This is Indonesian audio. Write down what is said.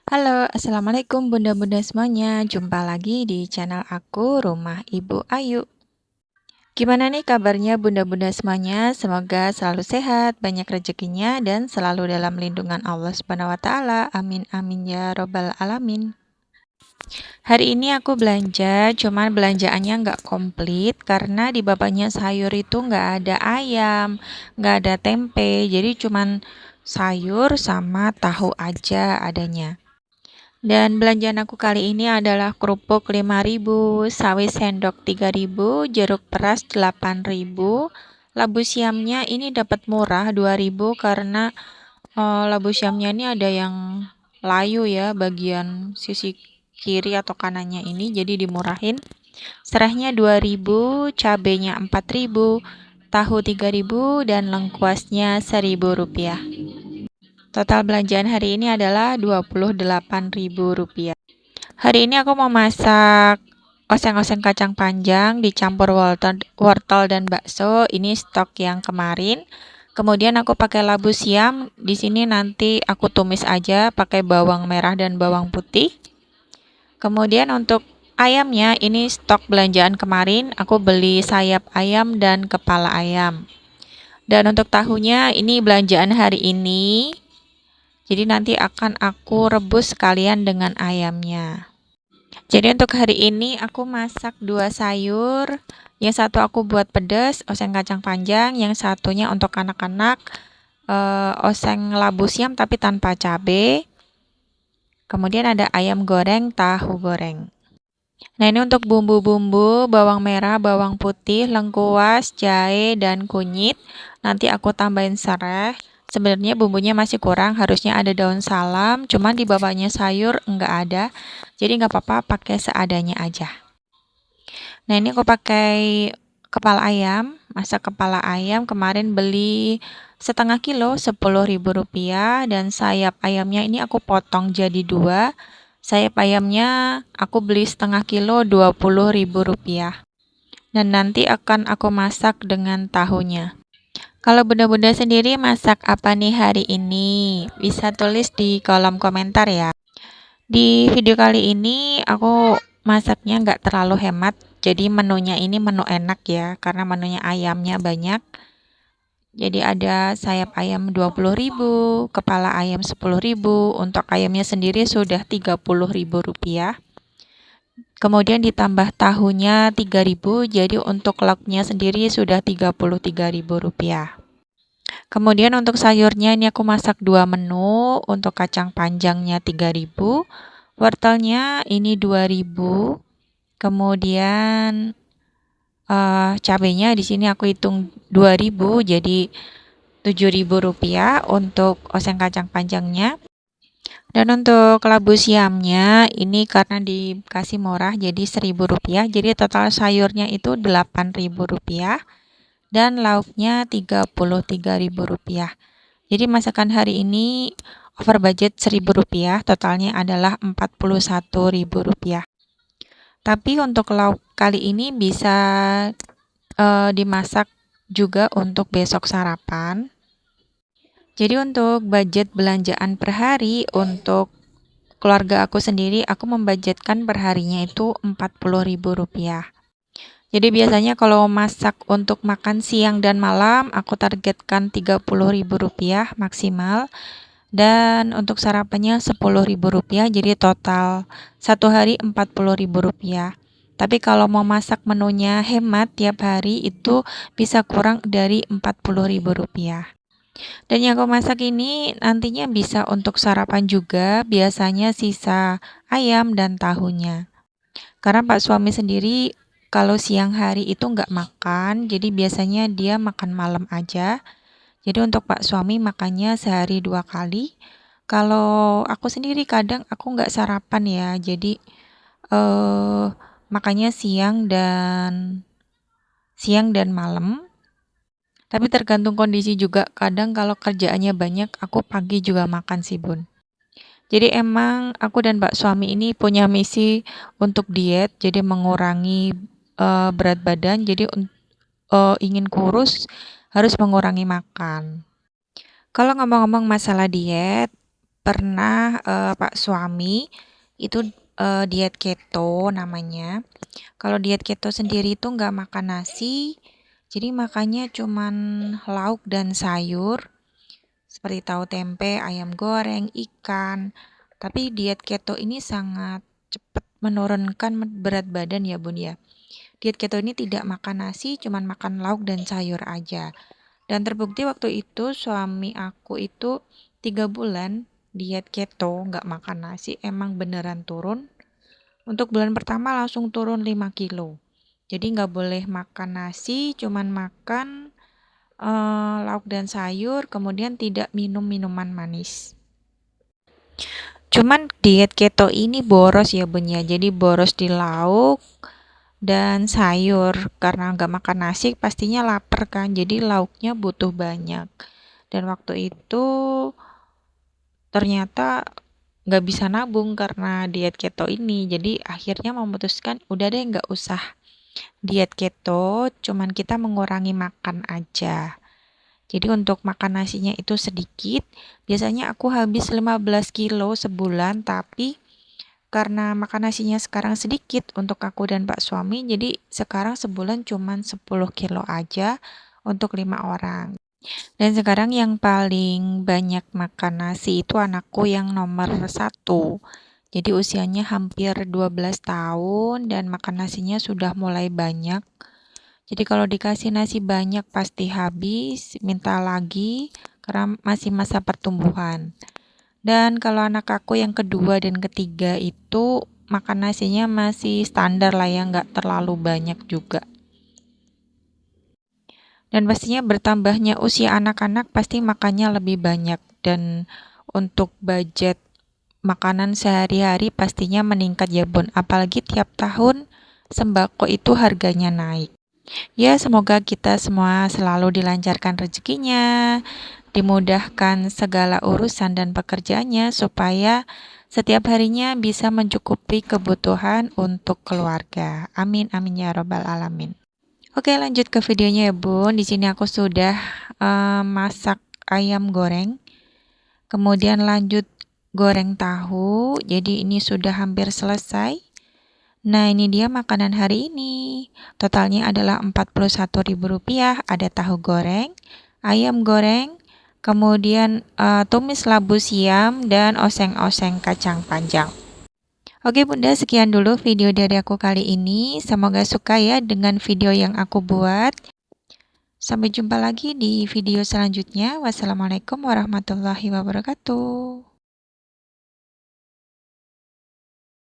Halo, assalamualaikum bunda-bunda semuanya. Jumpa lagi di channel aku, Rumah Ibu Ayu. Gimana nih kabarnya bunda-bunda semuanya? Semoga selalu sehat, banyak rezekinya, dan selalu dalam lindungan Allah Subhanahu wa Ta'ala. Amin, amin ya Robbal 'Alamin. Hari ini aku belanja, cuman belanjaannya nggak komplit karena di bapaknya sayur itu nggak ada ayam, nggak ada tempe, jadi cuman sayur sama tahu aja adanya. Dan belanjaan aku kali ini adalah kerupuk 5.000, sawi sendok 3.000, jeruk peras 8.000. Labu siamnya ini dapat murah 2.000 karena labu siamnya ini ada yang layu ya bagian sisi kiri atau kanannya ini, jadi dimurahin. Serahnya 2.000, cabenya 4.000, tahu 3.000, dan lengkuasnya Rp1.000. Total belanjaan hari ini adalah Rp28.000. Hari ini aku mau masak oseng-oseng kacang panjang dicampur wortel dan bakso. Ini stok yang kemarin. Kemudian aku pakai labu siam. Di sini nanti aku tumis aja pakai bawang merah dan bawang putih. Kemudian untuk ayamnya ini stok belanjaan kemarin. Aku beli sayap ayam dan kepala ayam. Dan untuk tahunya ini belanjaan hari ini. Jadi nanti akan aku rebus sekalian dengan ayamnya. Jadi untuk hari ini aku masak 2 sayur. Yang satu aku buat pedas, oseng kacang panjang. Yang satunya untuk anak-anak, oseng labu siam tapi tanpa cabai. Kemudian ada ayam goreng, tahu goreng. Nah ini untuk bumbu-bumbu, bawang merah, bawang putih, lengkuas, jahe, dan kunyit. Nanti aku tambahin serai. Sebenarnya bumbunya masih kurang, harusnya ada daun salam, cuman di bawahnya sayur enggak ada. Jadi nggak apa-apa pakai seadanya aja. Nah ini aku pakai kepala ayam, masak kepala ayam kemarin beli setengah kilo Rp10.000 dan sayap ayamnya ini aku potong jadi 2. Sayap ayamnya aku beli setengah kilo Rp20.000. Dan nanti akan aku masak dengan tahunya. Kalau bunda-bunda sendiri masak apa nih hari ini? Bisa tulis di kolom komentar ya. Di video kali ini aku masaknya nggak terlalu hemat. Jadi menunya ini menu enak ya, karena menunya ayamnya banyak. Jadi ada sayap ayam 20.000, kepala ayam 10.000, untuk ayamnya sendiri sudah Rp30.000. Kemudian ditambah tahunya 3.000, jadi untuk lauknya sendiri sudah Rp33.000. Kemudian untuk sayurnya ini aku masak 2 menu, untuk kacang panjangnya 3.000, wortelnya ini 2.000. Kemudian cabenya di sini aku hitung 2.000, jadi Rp7.000 untuk oseng kacang panjangnya. Dan untuk labu siamnya ini karena dikasih murah jadi Rp1.000, jadi total sayurnya itu Rp8.000 dan lauknya Rp33.000. Jadi masakan hari ini over budget Rp1.000, totalnya adalah Rp41.000. Tapi untuk lauk kali ini bisa dimasak juga untuk besok sarapan. Jadi untuk budget belanjaan per hari untuk keluarga aku sendiri, aku membudgetkan per harinya itu Rp40.000. Jadi biasanya kalau masak untuk makan siang dan malam, aku targetkan Rp30.000 maksimal. Dan untuk sarapannya Rp10.000, jadi total satu hari Rp40.000. Tapi kalau mau masak menunya hemat tiap hari itu bisa kurang dari Rp40.000. Dan yang aku masak ini nantinya bisa untuk sarapan juga, biasanya sisa ayam dan tahunya. Karena Pak suami sendiri kalau siang hari itu nggak makan, jadi biasanya dia makan malam aja. Jadi untuk Pak suami makannya sehari 2 kali. Kalau aku sendiri kadang aku nggak sarapan ya, jadi makannya siang dan malam. Tapi tergantung kondisi juga, kadang kalau kerjaannya banyak, aku pagi juga makan sih bun. Jadi emang aku dan Pak suami ini punya misi untuk diet, jadi mengurangi berat badan, jadi ingin kurus harus mengurangi makan. Kalau ngomong-ngomong masalah diet, pernah Pak suami itu diet keto namanya. Kalau diet keto sendiri itu nggak makan nasi, jadi makannya cuman lauk dan sayur seperti tahu tempe, ayam goreng, ikan. Tapi diet keto ini sangat cepat menurunkan berat badan ya Bun ya. Diet keto ini tidak makan nasi, cuman makan lauk dan sayur aja. Dan terbukti waktu itu suami aku itu 3 bulan diet keto, nggak makan nasi, emang beneran turun. Untuk bulan pertama langsung turun 5 kilo. Jadi nggak boleh makan nasi, cuman makan lauk dan sayur, kemudian tidak minum minuman manis. Cuman diet keto ini boros ya Bun ya, jadi boros di lauk dan sayur. Karena nggak makan nasi pastinya lapar kan, jadi lauknya butuh banyak. Dan waktu itu ternyata nggak bisa nabung karena diet keto ini. Jadi akhirnya memutuskan udah deh nggak usah diet keto, cuman kita mengurangi makan aja. Jadi untuk makan nasinya itu sedikit. Biasanya aku habis 15 kilo sebulan, tapi karena makan nasinya sekarang sedikit untuk aku dan Pak suami, jadi sekarang sebulan cuman 10 kilo aja untuk 5 orang. Dan sekarang yang paling banyak makan nasi itu anakku yang nomor 1. Jadi usianya hampir 12 tahun dan makan nasinya sudah mulai banyak. Jadi kalau dikasih nasi banyak pasti habis, minta lagi karena masih masa pertumbuhan. Dan kalau anak aku yang kedua dan ketiga itu makan nasinya masih standar lah ya, nggak terlalu banyak juga. Dan pastinya bertambahnya usia anak-anak pasti makannya lebih banyak. Dan untuk budget makanan sehari-hari pastinya meningkat ya Bun. Apalagi tiap tahun sembako itu harganya naik. Ya, semoga kita semua selalu dilancarkan rezekinya, dimudahkan segala urusan dan pekerjaannya supaya setiap harinya bisa mencukupi kebutuhan untuk keluarga. Amin amin ya robbal alamin. Oke, lanjut ke videonya ya Bun. Di sini aku sudah masak ayam goreng. Kemudian lanjut goreng tahu. Jadi ini sudah hampir selesai. Nah, ini dia makanan hari ini. Totalnya adalah Rp41.000. Ada tahu goreng, ayam goreng, kemudian tumis labu siam dan oseng-oseng kacang panjang. Oke Bunda, sekian dulu video dari aku kali ini. Semoga suka ya dengan video yang aku buat. Sampai jumpa lagi di video selanjutnya. Wassalamualaikum warahmatullahi wabarakatuh.